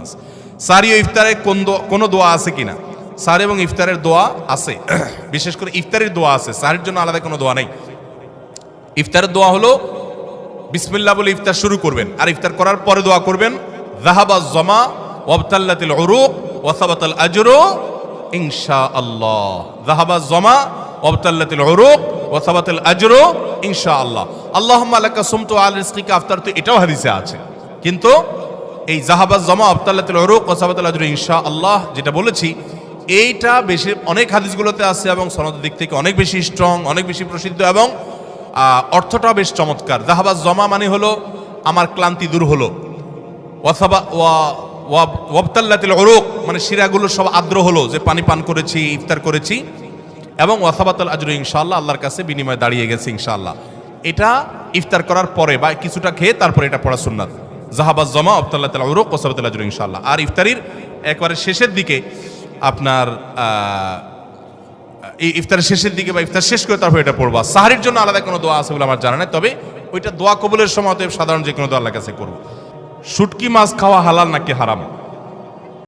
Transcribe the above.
নাস। সাহরি ও ইফতারে কোনো দোয়া আছে কিনা? সাহরি এবং ইফতারের দোয়া আছে, বিশেষ করে ইফতারের দোয়া আছে, সাহরির জন্য আলাদা কোনো দোয়া নেই। ইফতারের দোয়া হলো বিসমিল্লাহ বলে ইফতার শুরু করবেন, আর ইফতার করার পরে দোয়া করবেন যাহাবাজ জামা ওয়াবতাল্লাতিল উরুক ওয়া সাবাতাল আজরু ইনশাআল্লাহ। যাহাবাজ জামা ওয়াবতাল্লাতিল উরুক ওয়া সাবাতাল আজরু ইনশাআল্লাহ। আল্লাহুম্মা লাকা সুমতু আল রিজকিকা আফতারতু, এটাও হাদিসে আছে, কিন্তু এই যাহাবাজ জামা ওয়াবতাল্লাতিল উরুক ওয়া সাবাতাল আজরু ইনশাআল্লাহ যেটা বলেছি, এইটা বেশি অনেক হাদিসগুলোতে আছে এবং সনদের দিক থেকে অনেক বেশি স্ট্রং, অনেক বেশি প্রসিদ্ধ এবং অর্থটাও বেশ চমৎকার। যাহাবাজ জমা মানে হলো আমার ক্লান্তি দূর হলো, ওয়াবতাল্লাতিল উরুক মানে শিরাগুলো সব আর্দ্র হলো, যে পানি পান করেছি, ইফতার করেছি, এবং ওয়াসাবাতাল আজরু ইনশাআল্লাহ, আল্লাহর কাছে বিনিময় দাঁড়িয়ে গেছে ইনশাআল্লাহ। এটা ইফতার করার পরে বা কিছুটা খেয়ে তারপরে এটা পড়া সুন্নাত। যাহাবাজ জমা ওয়াবতাল্লাতিল উরুক ওয়াসাবাতাল আজরু ইনশাআল্লাহ। আর ইফতারির একবারে শেষের দিকে আপনার এই ইফতারের শেষের দিকে বা ইফতার শেষ করে তারপর এটা পড়বা। সাহরির জন্য আলাদা কোনো দোয়া আছে বলে আমার জানা নেই, তবে ওইটা দোয়া কবুলের সময় সাধারণ যে কোনো দোয়া আল্লাহর কাছে করবো। শুটকি মাছ খাওয়া হালাল নাকি হারাম?